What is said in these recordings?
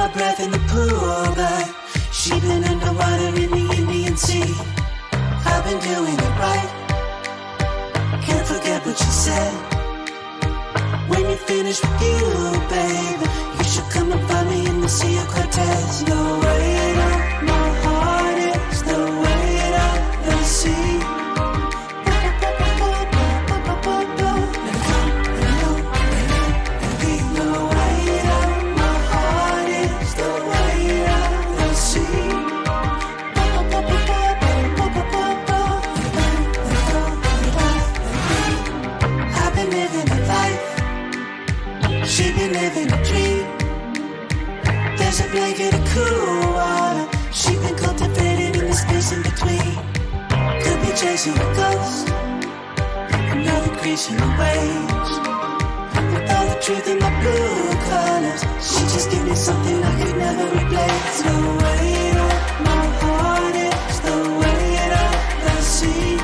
my breath in the pool, but she been underwater in the Indian Sea. I've been doing it right, can't forget what you said. When you finish with you, baby, you should come and find me in the Sea of Cortez. The weight of my heart is the weight of the sea. She been living a dream. There's a blanket of cool water. She been cultivated in the space in between. Could be chasing a ghost, another crease in the waves. With all the truth in my blue colors, she just give me something I could never replace. The weight of my heart is the weight of the sea.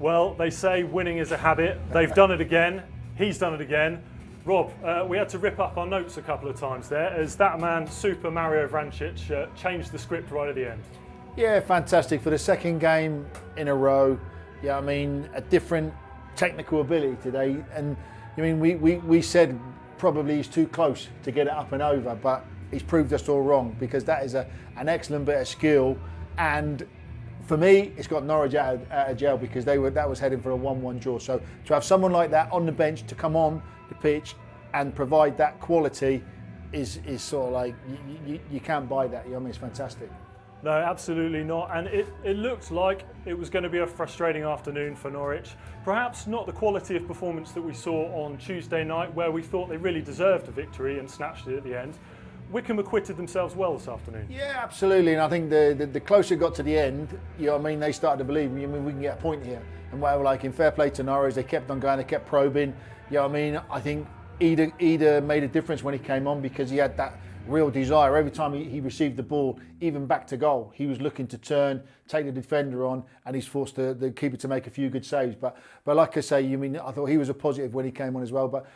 Well, they say winning is a habit. They've done it again. He's done it again. Rob, we had to rip up our notes a couple of times there as that man, Super Mario Vrancic, changed the script right at the end. Yeah, fantastic. For the second game in a row, yeah, I mean, a different technical ability today. And I mean, we said probably he's too close to get it up and over, but he's proved us all wrong because that is an excellent bit of skill. And for me, it's got Norwich out of jail because that was heading for a 1-1 draw. So to have someone like that on the bench to come on the pitch and provide that quality is sort of like you can't buy that. You know what I mean? It's fantastic. No, absolutely not. And it looked like it was going to be a frustrating afternoon for Norwich. Perhaps not the quality of performance that we saw on Tuesday night, where we thought they really deserved a victory and snatched it at the end. Wycombe acquitted themselves well this afternoon. Yeah, absolutely. And I think the closer it got to the end, you know what I mean, they started to believe, we can get a point here. And whatever, like in fair play to Norwich, they kept on going, they kept probing. You know what I mean? I think Ida made a difference when he came on because he had that real desire. Every time he received the ball, even back to goal, he was looking to turn, take the defender on, and he's forced the keeper to make a few good saves. But like I say, I thought he was a positive when he came on as well. But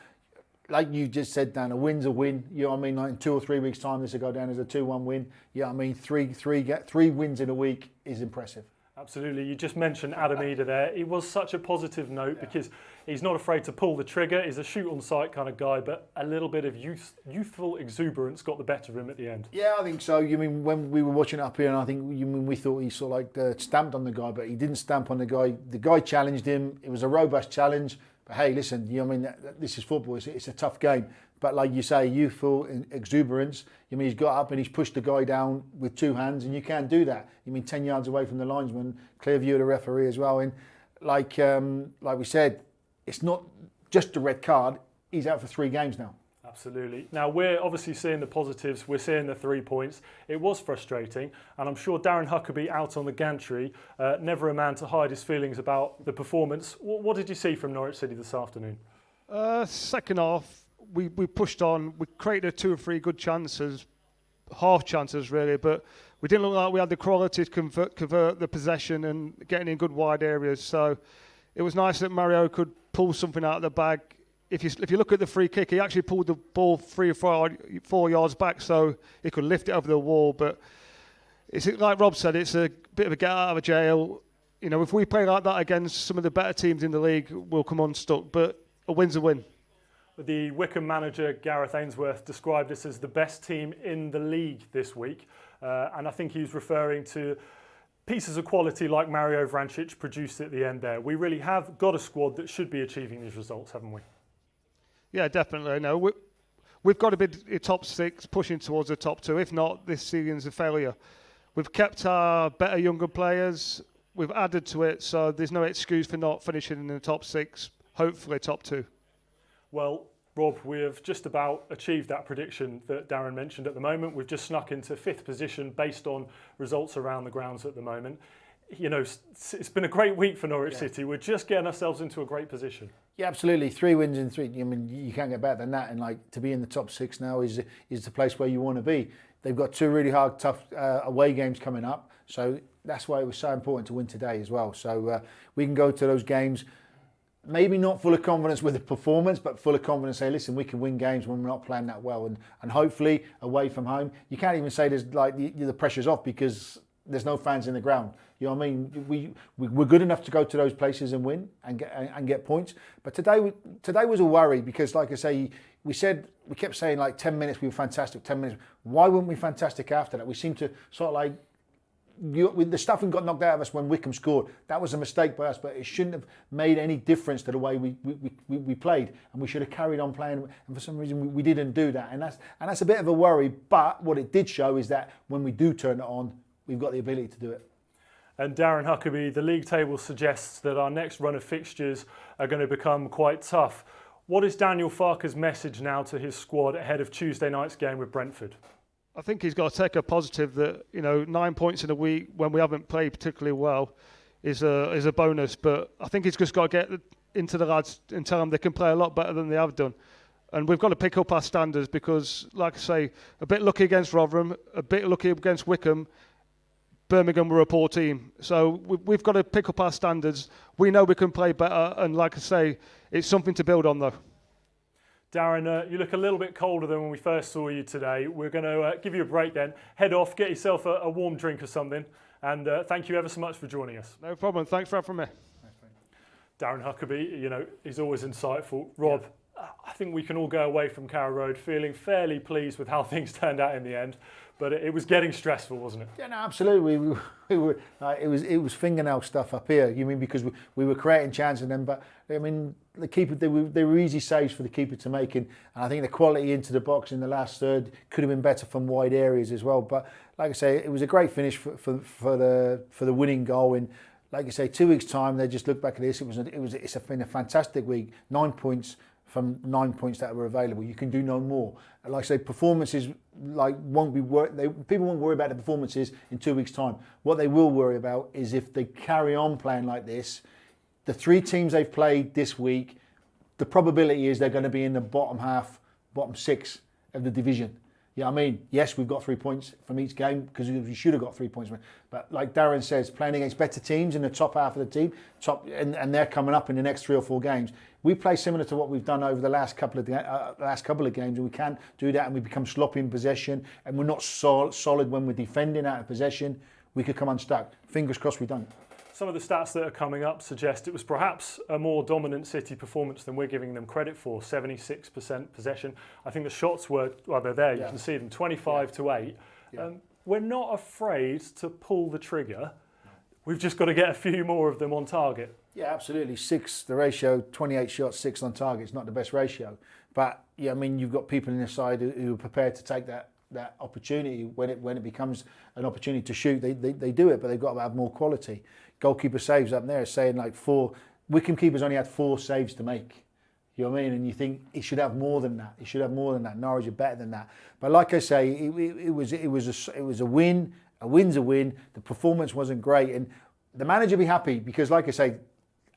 like you just said, Dan, a win's a win. You know what I mean? Like in 2 or 3 weeks' time, this will go down as a 2-1 win. You know what I mean? Three wins in a week is impressive. Absolutely. You just mentioned Adam Ida there. He was such a positive note because he's not afraid to pull the trigger. He's a shoot-on-sight kind of guy, but a little bit of youthful exuberance got the better of him at the end. Yeah, I think so. You mean when we were watching it up here, and I think we thought he sort of like stamped on the guy, but he didn't stamp on the guy. The guy challenged him. It was a robust challenge. But hey, listen, you know what I mean? This is football. It's a tough game. But like you say, youthful exuberance. I mean, he's got up and he's pushed the guy down with 2 hands, and you can't do that. You mean 10 yards away from the linesman, clear view of the referee as well. And like we said, it's not just a red card. He's out for 3 games now. Absolutely. Now, we're obviously seeing the positives. We're seeing the 3 points. It was frustrating, and I'm sure Darren Huckabee out on the gantry, never a man to hide his feelings about the performance. What did you see from Norwich City this afternoon? Second half, we pushed on. We created 2 or 3 good chances, half chances really, but we didn't look like we had the quality to convert the possession and getting in good wide areas. So it was nice that Mario could pull something out of the bag. If you look at the free kick, he actually pulled the ball 3 or 4 yards back so he could lift it over the wall. But it's like Rob said, it's a bit of a get out of jail. You know, if we play like that against some of the better teams in the league, we'll come unstuck. But a win's a win. The Wycombe manager, Gareth Ainsworth, described this as the best team in the league this week. And I think he was referring to pieces of quality like Mario Vrancic produced at the end there. We really have got a squad that should be achieving these results, haven't we? Yeah, definitely. No, we've got to be top 6, pushing towards the top 2. If not, this season's a failure. We've kept our better younger players. We've added to it, so there's no excuse for not finishing in the top 6, hopefully top 2. Well, Rob, we have just about achieved that prediction that Darren mentioned at the moment. We've just snuck into 5th position based on results around the grounds at the moment. You know, it's been a great week for Norwich City. We're just getting ourselves into a great position. Yeah, absolutely. 3 wins in 3. I mean, you can't get better than that. And like to be in the top 6 now is the place where you want to be. They've got 2 really hard, tough away games coming up. So that's why it was so important to win today as well. So we can go to those games. Maybe not full of confidence with the performance, but full of confidence. Say, listen, we can win games when we're not playing that well, and hopefully away from home, you can't even say there's like the pressure's off because there's no fans in the ground. You know what I mean? We're good enough to go to those places and win and get points. But today was a worry because, like I say, we kept saying like 10 minutes we were fantastic. 10 minutes. Why weren't we fantastic after that? We seemed to sort of like. The stuffing got knocked out of us when Wycombe scored. That was a mistake by us, but it shouldn't have made any difference to the way we played, and we should have carried on playing. And for some reason, we didn't do that, and that's a bit of a worry. But what it did show is that when we do turn it on, we've got the ability to do it. And Darren Huckabee, the league table suggests that our next run of fixtures are going to become quite tough. What is Daniel Farke's message now to his squad ahead of Tuesday night's game with Brentford? I think he's got to take a positive that, you know, 9 points in a week when we haven't played particularly well is a bonus. But I think he's just got to get into the lads and tell them they can play a lot better than they have done. And we've got to pick up our standards because, like I say, a bit lucky against Rotherham, a bit lucky against Wycombe, Birmingham were a poor team. So we've got to pick up our standards. We know we can play better, and like I say, it's something to build on though. Darren, you look a little bit colder than when we first saw you today. We're going to give you a break then. Head off, get yourself a warm drink or something, and thank you ever so much for joining us. No problem. Thanks for having me. Darren Huckabee, you know, he's always insightful. Rob, I think we can all go away from Carrow Road feeling fairly pleased with how things turned out in the end, but it was getting stressful, wasn't it? Yeah, no, absolutely. We were it was fingernail stuff up here. You mean because we were creating chances then, but I mean the keeper they were easy saves for the keeper to make, and I think the quality into the box in the last third could have been better from wide areas as well. But like I say, it was a great finish for the winning goal. And like I say, 2 weeks time they just look back at this. It's been a fantastic week. 9 points from 9 points that were available. You can do no more. Like I say, performances people won't worry about the performances in 2 weeks' time. What they will worry about is if they carry on playing like this. The 3 teams they've played this week, the probability is they're going to be in the bottom 6 of the division. Yeah, I mean, yes, we've got 3 points from each game because we should have got 3 points. But like Darren says, playing against better teams in the top half of the team, and they're coming up in the next 3 or 4 games. We play similar to what we've done over the last couple of games, and we can't do that, and we become sloppy in possession, and we're not solid when we're defending out of possession. We could come unstuck. Fingers crossed we don't. Some of the stats that are coming up suggest it was perhaps a more dominant City performance than we're giving them credit for. 76% possession. I think the shots were, well, they're there, you can see them, 25 to 8. Yeah. We're not afraid to pull the trigger. We've just got to get a few more of them on target. Yeah, absolutely. The ratio, 28 shots, 6 on target is not the best ratio. But yeah, I mean, you've got people in the side who are prepared to take that opportunity when it becomes an opportunity to shoot. They do it, but they've got to have more quality. Goalkeeper saves up there saying like 4. Wycombe keepers only had 4 saves to make. You know what I mean? And you think he should have more than that. He should have more than that. Norwich are better than that. But like I say, it was a win. A win's a win. The performance wasn't great, and the manager be happy because, like I say,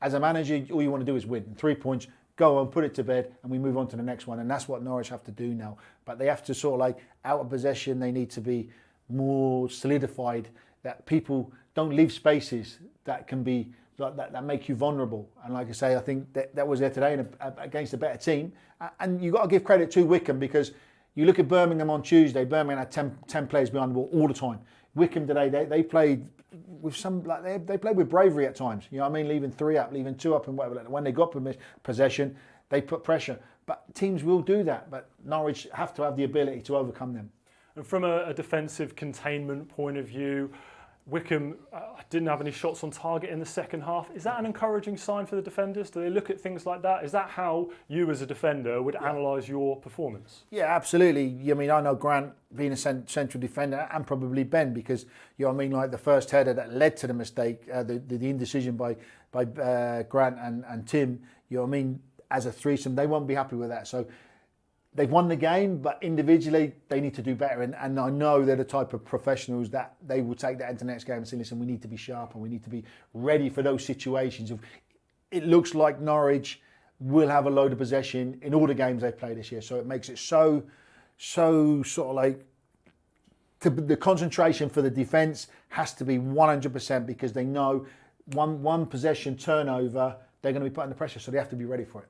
as a manager, all you want to do is win. 3 points. Go on, put it to bed, and we move on to the next one. And that's what Norwich have to do now. But they have to sort of like out of possession. They need to be more solidified. That people don't leave spaces that can be that make you vulnerable. And like I say, I think that was there today against a better team. And you've got to give credit to Wycombe because you look at Birmingham on Tuesday. Birmingham had 10 players behind the ball all the time. Wycombe today, they played with they played with bravery at times. You know what I mean? Leaving 3 up, leaving 2 up, and whatever. When they got possession, they put pressure. But teams will do that. But Norwich have to have the ability to overcome them. And from a defensive containment point of view, Wycombe didn't have any shots on target in the second half. Is that an encouraging sign for the defenders? Do they look at things like that? Is that how you as a defender would analyse your performance? Yeah, absolutely. I mean, I know Grant being a central defender and probably Ben because, you know what I mean, like the first header that led to the mistake, the indecision by Grant and Tim, you know what I mean, as a threesome, they won't be happy with that. So they've won the game, but individually they need to do better. And I know they're the type of professionals that they will take that into the next game and say, listen, we need to be sharp and we need to be ready for those situations. It looks like Norwich will have a load of possession in all the games they've played this year. So it makes it so sort of like the concentration for the defence has to be 100% because they know one possession turnover, they're going to be putting the pressure. So they have to be ready for it.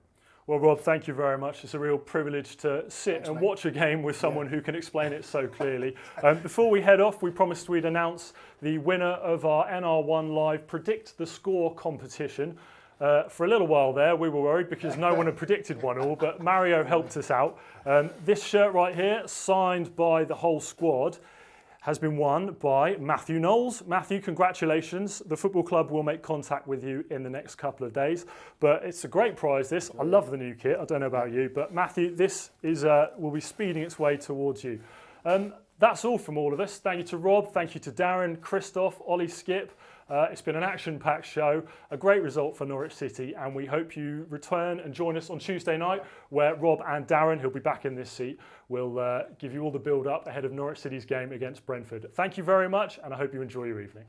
Well, Rob, thank you very much. It's a real privilege to sit and watch a game with someone who can explain it so clearly. Before we head off, we promised we'd announce the winner of our NR1 Live Predict the Score competition. For a little while there, we were worried because no one had predicted 1-1, but Mario helped us out. This shirt right here, signed by the whole squad, has been won by Matthew Knowles. Matthew, congratulations. The football club will make contact with you in the next couple of days. But it's a great prize, this. I love the new kit. I don't know about you. But Matthew, this is will be speeding its way towards you. That's all from all of us. Thank you to Rob. Thank you to Darren, Christoph, Ollie, Skip. It's been an action-packed show, a great result for Norwich City, and we hope you return and join us on Tuesday night, where Rob and Darren, who'll be back in this seat, will give you all the build-up ahead of Norwich City's game against Brentford. Thank you very much, and I hope you enjoy your evening.